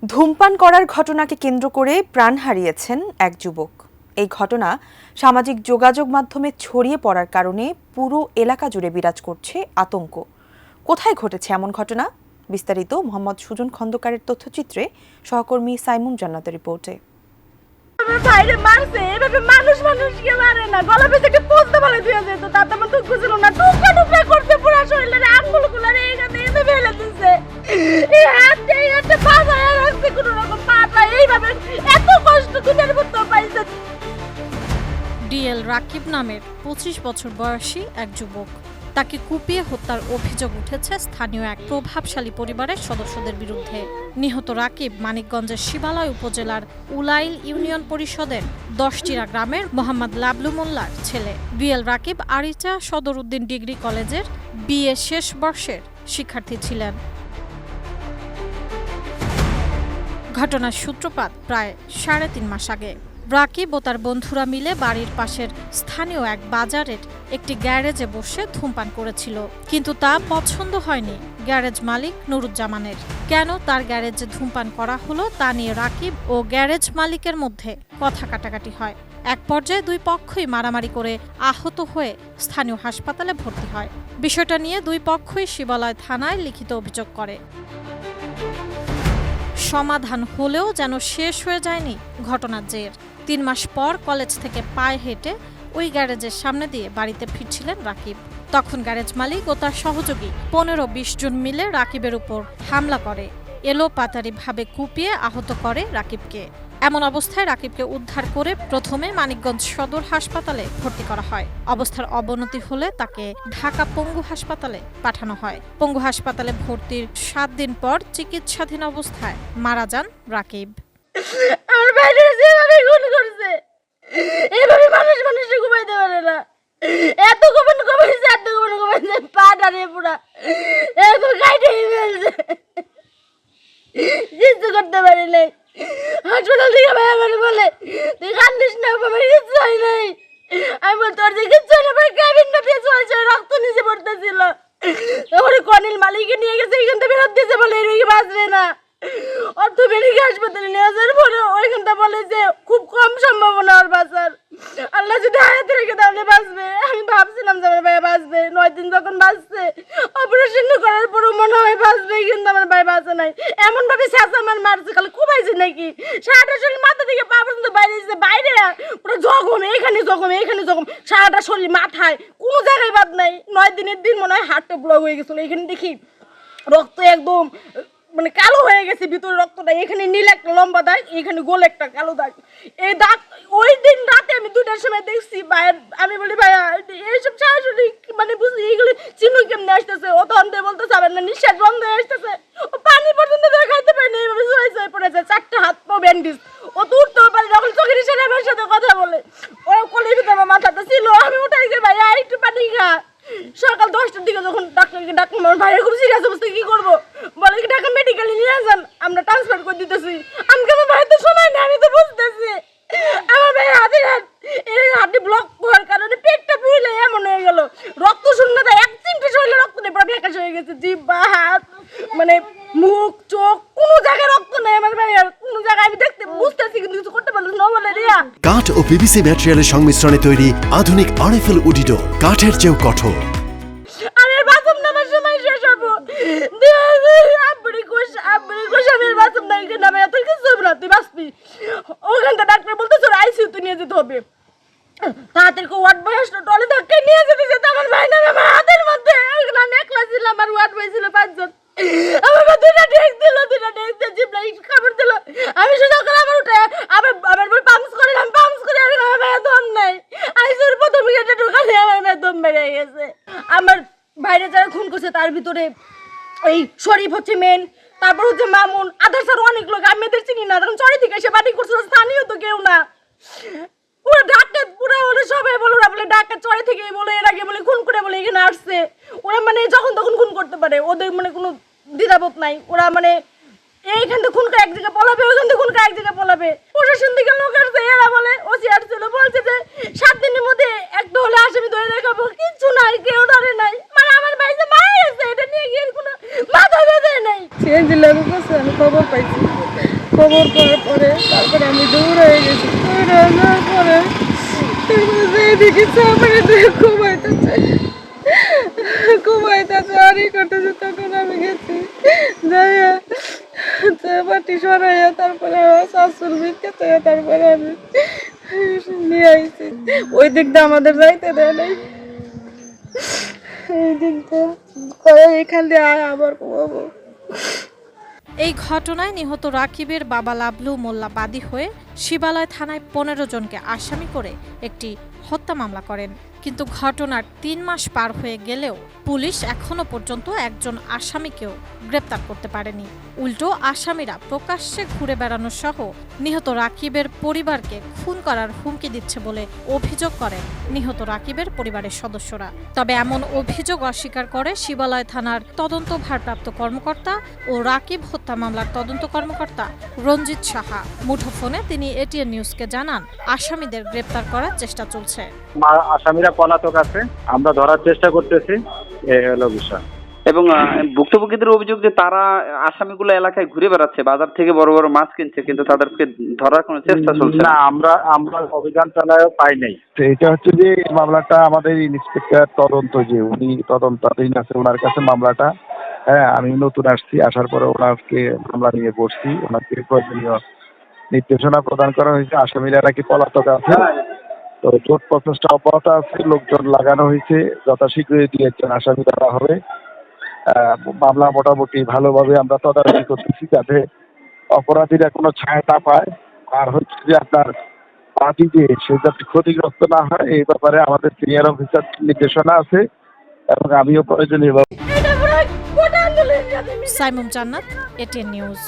ধূমপান করার ঘটনাকে কেন্দ্র করে প্রাণ হারিয়েছেন এক যুবক। এই ঘটনা সামাজিক যোগাযোগ মাধ্যমে ছড়িয়ে পড়ার কারণে পুরো এলাকা জুড়ে বিরাজ করছে আতঙ্ক। কোথায় ঘটেছে এমন ঘটনা? বিস্তারিত মোহাম্মদ সুজন খন্দকারের তথ্যচিত্রে, সহকর্মী সাইমুম জান্নাতের রিপোর্টে। বাইরে মারছে, এভাবে মানুষকে মারে না। গলা বেঁধে একটা পোস্তা বলে দিয়ে যেত, তাতে আমার দুঃখ ছিল না। টুকরা টুকরা করতে পুরো শরীরের আঙ্গুলগুলো এইখানে এনে ফেলে দিচ্ছে। এই হাতে বাজায় রাখছে কোনো রকম পাটা, এইভাবে এত কষ্ট দুধের মতো পাইছে। ডিএল রাকিব নামের 25 বছর বয়সী এক যুবক। তাকে কুপিয়ে হত্যার অভিযোগ উঠেছে স্থানীয় এক প্রভাবশালী পরিবারের সদস্যদের বিরুদ্ধে। নিহত রাকিব মানিকগঞ্জের শিবালয় উপজেলার উলাইল ইউনিয়ন পরিষদের 10চিরা গ্রামের মোহাম্মদ লাবলু মোল্লার ছেলে। ডিএল রাকিব আরিচা সদর উদ্দিন ডিগ্রি কলেজের বিএ শেষ বর্ষের শিক্ষার্থী ছিলেন। ঘটনার সূত্রপাত প্রায় 3.5 মাস আগে। রাকিব ও তার বন্ধুরা মিলে বাড়ির পাশের স্থানীয় এক বাজারের একটি গ্যারেজে বসে ধূমপান করেছিল, কিন্তু তা পছন্দ হয়নি গ্যারেজ মালিক নুরুজ্জামানের। কেন তার গ্যারেজে ধূমপান করা হলো তা নিয়ে রাকিব ও গ্যারেজ মালিকের মধ্যে কথা কাটাকাটি হয়। এক পর্যায়ে দুই পক্ষই মারামারি করে আহত হয়ে স্থানীয় হাসপাতালে ভর্তি হয়। বিষয়টা নিয়ে দুই পক্ষই শিবালয় থানায় লিখিত অভিযোগ করে। সমাধান হলেও যেন শেষ হয়ে যায়নি ঘটনার জের। 3 মাস পর কলেজ থেকে পায়ে হেঁটে ওই গ্যারেজের সামনে দিয়ে বাড়িতে ফিরছিলেন রাকিব। তখন গ্যারেজ মালিক ও তার সহযোগী 15-20 জন মিলে রাকিবের উপর হামলা করে, এলোপাতাড়িভাবে কুপিয়ে আহত করে রাকিবকে। এমন অবস্থায় রাকিবকে উদ্ধার করে প্রথমে মানিকগঞ্জ সদর হাসপাতালে ভর্তি করা হয়। অবস্থার অবনতি হলে তাকে ঢাকা পঙ্গু হাসপাতালে পাঠানো হয়। পঙ্গু হাসপাতালে ভর্তির 7 দিন পর চিকিৎসাধীন অবস্থায় মারা যান রাকিব। আমার বাইরে যেভাবে খুন করছে, এভাবে মানুষকে ঘুমাইতে পারে না। এত গোপন ঘুমাইছে, পা দাঁড়িয়ে পুরা এত গাইতে ফেলছে, কিছু করতে পারি নাই। হাসপাতাল থেকে ভাই আমার বলে, তুই কান্দিস না, আমার কিচ্ছু হয় নাই। আমি বল, তোর যে কিচ্ছু হয় না, ক্যাবিনটা দিয়ে চলছে, রক্ত নিচে পড়তেছিল। তারপরে কনিল মালিককে নিয়ে গেছে, এখান থেকে ফেরত দিয়েছে, বলে এই রোগী বাঁচবে না। অর্থোপেডিক হাসপাতালে নিয়ে যাওয়ার পরে ওইখানটা বলে যে খুব কম সম্ভাবনা ওর বাঁচার। আল্লাহ যদি হায়াতে রেখে তাহলে বাঁচবে। আমি ভাবছিলাম যে আমার ভাই বাঁচবে। 9 দিন যখন বাঁচছে, অপারেশন করার পরও মনে হয় বাঁচবে, কিন্তু আমার ভাই বাঁচে নাই। এমন ভাবে শেষ আমার মারছে, খালি কুবাইছে নাকি, সারাটা শরীর মাথা থেকে পা পর্যন্ত বাইরে পুরো জখম, এইখানে জখম, সারাটা শরীর মাথায় কোনো জায়গায় বাদ নাই। 9 দিনের দিন মনে হয় হার্টটা ব্লক হয়ে গেছিল। এখানে দেখি রক্ত একদম মানে কালো হয়ে গেছে, ভিতরে রক্তটা। এখানে নীল একটা লম্বা দাগ, এখানে গোল একটা কালো দাগ। এই দাগ ওই দিন রাতে আমি 2টার সময় দেখছি ভাইয়ের। আমি বলি, ভাইয়া এইসব সরাসরি মানে বুঝলি এইগুলি চিনু কেমনে আসতেছে? ও তখন বলতে চাবেন না, নিঃশ্বাস বন্ধ হয়ে আসতেছে, ও পানি পর্যন্ত খাইতে পারে না, এইভাবে সয়ে পড়েছে। 4টা হাত পা ব্যান্ডেজ, ও তো উঠতেও পারে। যখন চোখের ইশারায় আমার সাথে কথা বলে, ও কোলের ভিতরে আমার মাথাটা ছিল। আমি উঠাই গিয়ে, ভাইয়া একটু পানি খা। সকাল 10টার দিকে যখন ডাক্তারকে ডাকলাম, আমার ভাইয়ের খুব সিরিয়াস অবস্থা, কি করবো? বলে কি ঢাকা মেডিকেলে নিয়ে যান, আমরা ট্রান্সফার করে দিতেছি। আমি কেন, ভাই তো সময় নেই, আমি তো বুঝতেছি। আমার ভাই হাতে ব্লক হওয়ার কারণে পেটটা পুড়লে এমন হয়ে গেল, রক্ত শূন্যতা, 1 চিমটি শরীরে রক্ত নেই, পুরো ফ্যাকাশ হয়ে গেছে। জিহ্বা, হাত, মানে মুখ, চোখ, কোনো জায়গায় রক্ত নেই আমার ভাইয়ের, কোনো জায়গায়। আমি দেখতে বুঝতেছি কিন্তু কিছু করতে পারলাম না। বলে রিয়া, কাঠ ও পিভিসি ম্যাটেরিয়ালের সংমিশ্রণে তৈরি আধুনিক আরএফএল উডিডোর, কাঠের চেয়েও কঠোর। আমি বাথরুম নামার সময় শেষ হবো। আব্বুরি কোষ আমি বাথরুম নাই নামে, তুই কিছু হবে না, তুই বাঁচবি। ওখানটা ডাক্তার বলতেছে আইসিইউতে নিয়ে যেতে হবে। তাড়াতাড়ি ওয়ার্ড বয় আসলো, টলে ধাক্কায় নিয়ে যেতে আমার ভাই নামে আমার হাতের মধ্যে। আমি একলা ছিলাম, আমার ওয়ার্ড বয় ছিল 5 জন। আমার 2টা ডেক দিল, জিবলা খাবার দিল। আমি সোজা করে আমার উঠে আমার বই পাম্পস করে, আমি পাম্পস করে, আমার ভাইয়া দম নাই। আইসিইউর প্রথম গেটে ঢোকালে আমার ভাই দম বেড়ে গেছে। আমার ভাইরা যারা খুন করছে তার ভিতরে ওই শরীফ হচ্ছে মেন, তারপর হচ্ছে মামুন, আদার্স আর অনেক লোক। আমি এদের চিনি না, তখন চরে থেকে এসে বাড়ি করছিল, স্থানীয় তো কেউ না। পুরো ঢাকা পুরো ওরা সবাই বলে, ওরা বলে ঢাকা চরে থেকে বলে, এর আগে বলে খুন করে বলে এখানে আসছে। ওরা মানে যখন তখন খুন করতে পারে, ওদের মানে কোনো দ্বিধাবোধ নাই। ওরা মানে এইখান থেকে খুন করে এক জায়গায় পলাবে, ওইখান থেকে খুন করে এক জায়গায় পলাবে। প্রশাসন থেকে লোক আসছে, এরা বলে ওসি আসছিল, বলছে যে 7 দিনের মধ্যে একটা হলে আসামি ধরে দেখাবো। কিচ্ছু নাই, কেউ ধরে নাই। মানে আমার ভাই যে মারা গেছে, এটা নিয়ে গিয়ে কোনো মাথা ব্যথা নাই। সিএনজি লাগু করছে, আমি খবর পাইছি। খবর পাওয়ার পরে তারপরে আমি দৌড়ে গেছি, দৌড়ে যাওয়ার পরে দেখি ঘুমাইতেছে আর করতেছে। তখন আমি গেছি যাইয়া পাটি সরাইয়া তারপরে শাশুর ভিতকে তারপরে আমি নিয়ে আইছি। ওই দিকটা আমাদের যাইতে দেয় নাই, এই দিকটা এখান দিয়ে আবার ঘুমাবো। এই ঘটনায় নিহত রাকিবের বাবা লাবলু মোল্লা বাদী হয়ে শিবালয় থানায় 15 জনকে আসামি করে একটি হত্যা মামলা করেন। কিন্তু ঘটনার 3 মাস পার হয়ে গেলেও পুলিশ এখনো পর্যন্ত একজন আসামিকেও গ্রেপ্তার করতে পারেনি। উল্টো আসামিরা প্রকাশ্যে ঘুরে বেড়ানো সহ নিহত রাকিবের পরিবারকে খুন করার হুমকি দিচ্ছে বলে অভিযোগ করেন নিহত রাকিবের পরিবারের সদস্যরা। তবে এমন অভিযোগ অস্বীকার করে শিবালয় থানার তদন্ত ভারপ্রাপ্ত কর্মকর্তা ও রাকিব হত্যা মামলার তদন্ত কর্মকর্তা রঞ্জিত সাহা। মুঠোফোনে তিনি এটিএন নিউজকে জানান, আসামিদের গ্রেপ্তার করার চেষ্টা চলছে। আসামিরা পলাতক আছে, আমরা ধরার চেষ্টা করতেছি, এই হলো বিষয়। এবং ভুক্তভোগীদের অভিযোগ যে তারা আসামিগুলো এলাকায় ঘুরে বেড়াচ্ছে, বাজার থেকে বড় বড় মাছ কিনছে, কিন্তু তাদেরকে ধরার কোনো চেষ্টা চলছে না। আমরা অভিযান চালায়ও পাই নাই। তো এটা হচ্ছে যে মামলাটা আমাদের ইন্সপেক্টর তদন্ত, যে উনি তদন্তাধীন আছে, ওনার কাছে মামলাটা। হ্যাঁ, আমি নতুন আসছি, আসার পরে ওনাকে মামলা নিয়ে বসছি, ওনাকে প্রয়োজনীয় নির্দেশনা প্রদান করা হয়েছে। আসামিরা নাকি পলাতক আছে, তো জোট প্রচেষ্টা অব্যাহত আছে, লোকজন লাগানো হয়েছে, যথাশীঘ্রই দিয়ে একজন আসামি ধরা হবে। মামলা মোটামুটি ভালোভাবে আমরা তদারকি করতেছি যাতে অপরাধীরা কোনো ছায়া না পায়, আর হচ্ছে যে আপনার পার্টি যে সে যাতে ক্ষতিগ্রস্ত না হয় এই ব্যাপারে আমাদের সিনিয়র অফিসার নির্দেশনা আছে এবং আমিও প্রয়োজনীয়। সাইমুম জান্নাত, এটিএন নিউজ।